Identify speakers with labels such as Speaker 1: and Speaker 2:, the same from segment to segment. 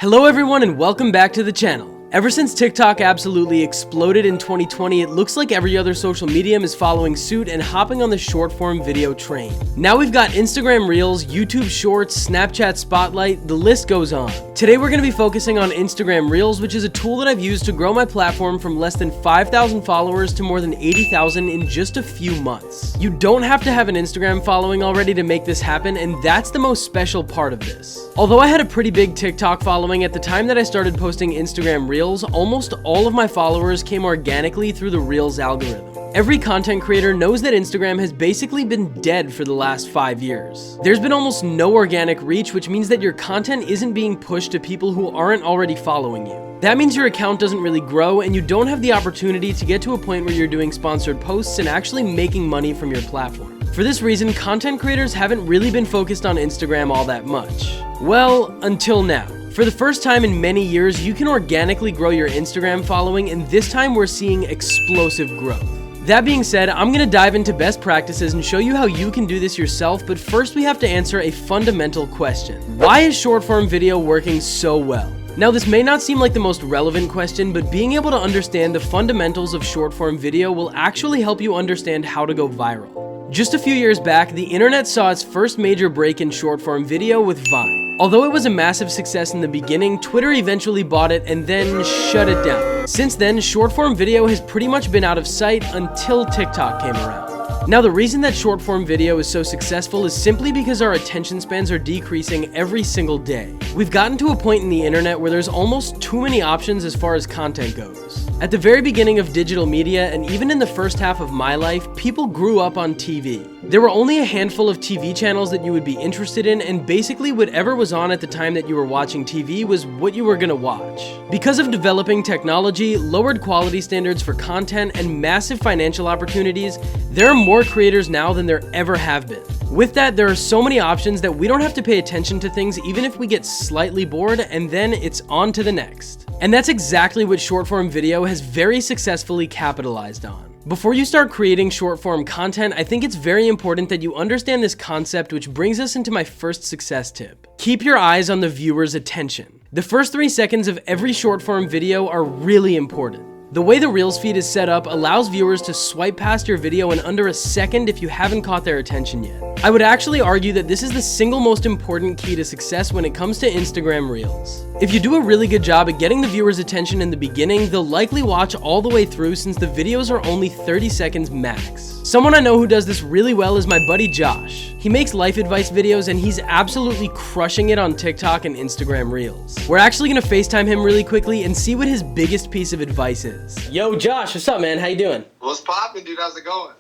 Speaker 1: Hello everyone and welcome back to the channel. Ever since TikTok absolutely exploded in 2020, it looks like every other social medium is following suit and hopping on the short form video train. Now we've got Instagram Reels, YouTube Shorts, Snapchat Spotlight, the list goes on. Today we're going to be focusing on Instagram Reels, which is a tool that I've used to grow my platform from less than 5,000 followers to more than 80,000 in just a few months. You don't have to have an Instagram following already to make this happen, and that's the most special part of this. Although I had a pretty big TikTok following at the time that I started posting Instagram Reels, almost all of my followers came organically through the Reels algorithm. Every content creator knows that Instagram has basically been dead for the last 5 years. There's been almost no organic reach, which means that your content isn't being pushed to people who aren't already following you. That means your account doesn't really grow and you don't have the opportunity to get to a point where you're doing sponsored posts and actually making money from your platform. For this reason, content creators haven't really been focused on Instagram all that much. Well, until now. For the first time in many years, you can organically grow your Instagram following, and this time we're seeing explosive growth. That being said, I'm going to dive into best practices and show you how you can do this yourself, but first we have to answer a fundamental question. Why is short form video working so well? Now, this may not seem like the most relevant question, but being able to understand the fundamentals of short form video will actually help you understand how to go viral. Just a few years back, the internet saw its first major break in short form video with Vine. Although it was a massive success in the beginning, Twitter eventually bought it and then shut it down. Since then, short form video has pretty much been out of sight until TikTok came around. Now, the reason that short form video is so successful is simply because our attention spans are decreasing every single day. We've gotten to a point in the internet where there's almost too many options as far as content goes. At the very beginning of digital media, and even in the first half of my life, people grew up on TV. There were only a handful of TV channels that you would be interested in, and basically whatever was on at the time that you were watching TV was what you were gonna watch. Because of developing technology, lowered quality standards for content, and massive financial opportunities, there are more creators now than there ever have been. With that, there are so many options that we don't have to pay attention to things even if we get slightly bored, and then it's on to the next. And that's exactly what short form video has very successfully capitalized on. Before you start creating short form content, I think it's very important that you understand this concept, which brings us into my first success tip. Keep your eyes on the viewer's attention. The first 3 seconds of every short form video are really important. The way the Reels feed is set up allows viewers to swipe past your video in under a second if you haven't caught their attention yet. I would actually argue that this is the single most important key to success when it comes to Instagram Reels. If you do a really good job at getting the viewer's attention in the beginning, they'll likely watch all the way through since the videos are only 30 seconds max. Someone I know who does this really well is my buddy Josh. He makes life advice videos and he's absolutely crushing it on TikTok and Instagram Reels. We're actually gonna FaceTime him really quickly and see what his biggest piece of advice is. Yo, Josh, what's up, man? How you doing?
Speaker 2: What's poppin', dude? How's it going?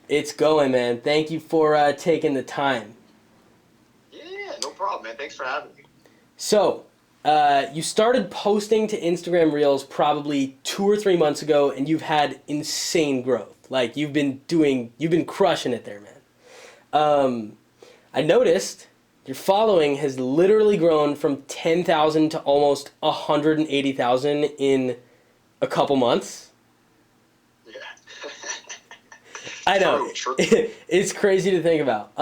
Speaker 1: It's going, man. Thank you for taking the time.
Speaker 2: Yeah, no problem, man. Thanks for having me.
Speaker 1: So, you started posting to Instagram Reels probably 2 or 3 months ago, and you've had insane growth. Like, you've been crushing it there, man. I noticed your following has literally grown from 10,000 to almost 180,000 in a couple months.
Speaker 2: Yeah.
Speaker 1: I know.
Speaker 2: True.
Speaker 1: It's crazy to think about.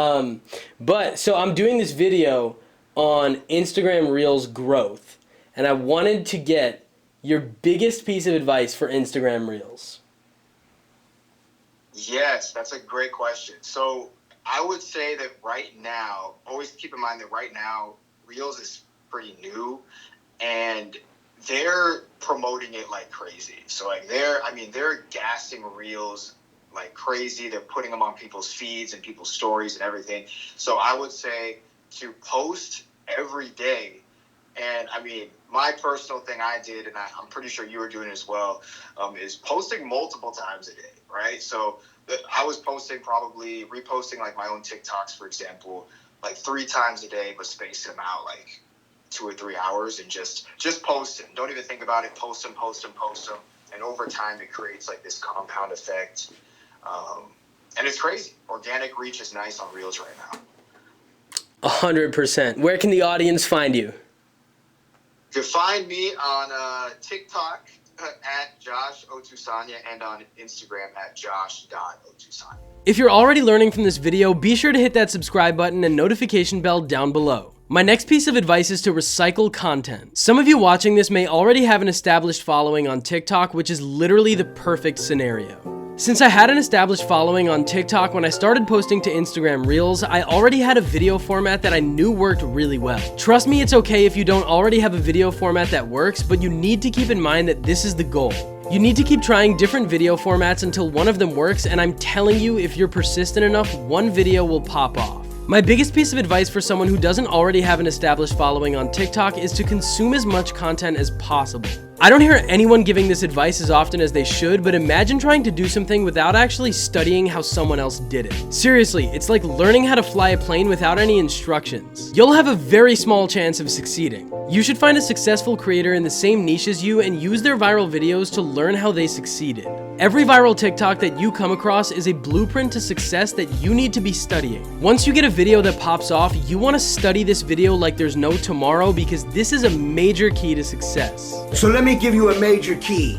Speaker 1: But so I'm doing this video on Instagram Reels growth, and I wanted to get your biggest piece of advice for Instagram Reels.
Speaker 2: Yes, that's a great question. So I would say that right now, always keep in mind that right now, Reels is pretty new, and they're promoting it like crazy. So like they're gassing Reels like crazy. They're putting them on people's feeds and people's stories and everything. So I would say to post every day. And I mean, my personal thing I did, and I'm pretty sure you were doing as well, is posting multiple times a day, right? So I was reposting like my own TikToks, for example, like 3 times a day, but space them out like 2 or 3 hours and just post them. Don't even think about it. Post them. And over time, it creates like this compound effect. And it's crazy. Organic reach is nice on Reels right now.
Speaker 1: 100%. Where can the audience find you?
Speaker 2: You can find me on TikTok at Josh Otusanya and on Instagram at josh.otusanya.
Speaker 1: If you're already learning from this video, be sure to hit that subscribe button and notification bell down below. My next piece of advice is to recycle content. Some of you watching this may already have an established following on TikTok, which is literally the perfect scenario. Since I had an established following on TikTok when I started posting to Instagram Reels, I already had a video format that I knew worked really well. Trust me, it's okay if you don't already have a video format that works, but you need to keep in mind that this is the goal. You need to keep trying different video formats until one of them works, and I'm telling you, if you're persistent enough, one video will pop off. My biggest piece of advice for someone who doesn't already have an established following on TikTok is to consume as much content as possible. I don't hear anyone giving this advice as often as they should, but imagine trying to do something without actually studying how someone else did it. Seriously, it's like learning how to fly a plane without any instructions. You'll have a very small chance of succeeding. You should find a successful creator in the same niche as you and use their viral videos to learn how they succeeded. Every viral TikTok that you come across is a blueprint to success that you need to be studying. Once you get a video that pops off, you want to study this video like there's no tomorrow, because this is a major key to success.
Speaker 3: So let me give you a major key.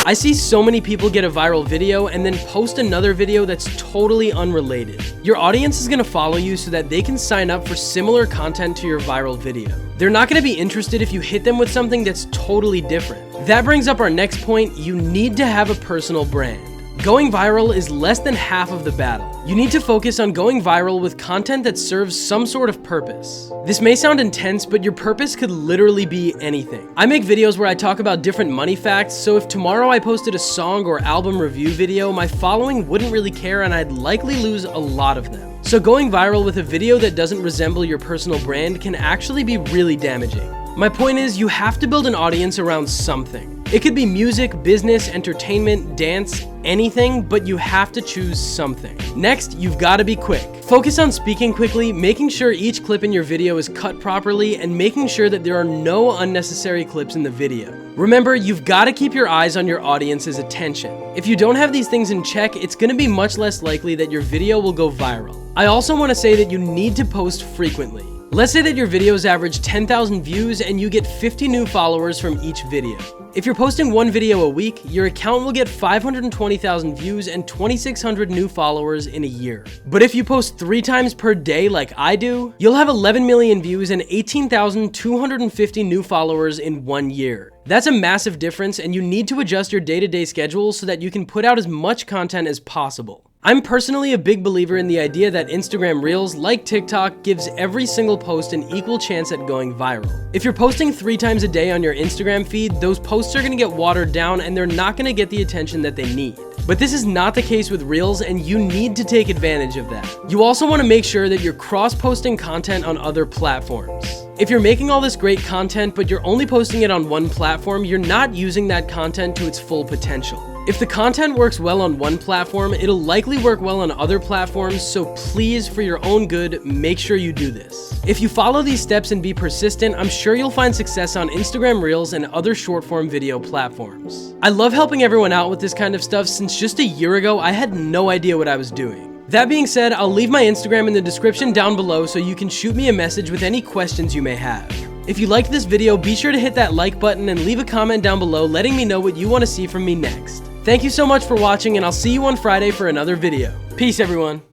Speaker 1: I see so many people get a viral video and then post another video that's totally unrelated. Your audience is going to follow you so that they can sign up for similar content to your viral video. They're not going to be interested if you hit them with something that's totally different. That brings up our next point: you need to have a personal brand. Going viral is less than half of the battle. You need to focus on going viral with content that serves some sort of purpose. This may sound intense, but your purpose could literally be anything. I make videos where I talk about different money facts, so if tomorrow I posted a song or album review video, my following wouldn't really care and I'd likely lose a lot of them. So going viral with a video that doesn't resemble your personal brand can actually be really damaging. My point is, you have to build an audience around something. It could be music, business, entertainment, dance, anything, but you have to choose something. Next, you've got to be quick. Focus on speaking quickly, making sure each clip in your video is cut properly, and making sure that there are no unnecessary clips in the video. Remember, you've got to keep your eyes on your audience's attention. If you don't have these things in check, it's going to be much less likely that your video will go viral. I also want to say that you need to post frequently. Let's say that your videos average 10,000 views and you get 50 new followers from each video. If you're posting one video a week, your account will get 520,000 views and 2,600 new followers in a year. But if you post 3 times per day like I do, you'll have 11 million views and 18,250 new followers in 1 year. That's a massive difference, and you need to adjust your day-to-day schedule so that you can put out as much content as possible. I'm personally a big believer in the idea that Instagram Reels, like TikTok, gives every single post an equal chance at going viral. If you're posting 3 times a day on your Instagram feed, those posts are going to get watered down and they're not going to get the attention that they need. But this is not the case with Reels, and you need to take advantage of that. You also want to make sure that you're cross-posting content on other platforms. If you're making all this great content, but you're only posting it on one platform, you're not using that content to its full potential. If the content works well on one platform, it'll likely work well on other platforms, so please, for your own good, make sure you do this. If you follow these steps and be persistent, I'm sure you'll find success on Instagram Reels and other short-form video platforms. I love helping everyone out with this kind of stuff, since just a year ago, I had no idea what I was doing. That being said, I'll leave my Instagram in the description down below so you can shoot me a message with any questions you may have. If you liked this video, be sure to hit that like button and leave a comment down below letting me know what you want to see from me next. Thank you so much for watching, and I'll see you on Friday for another video. Peace, everyone.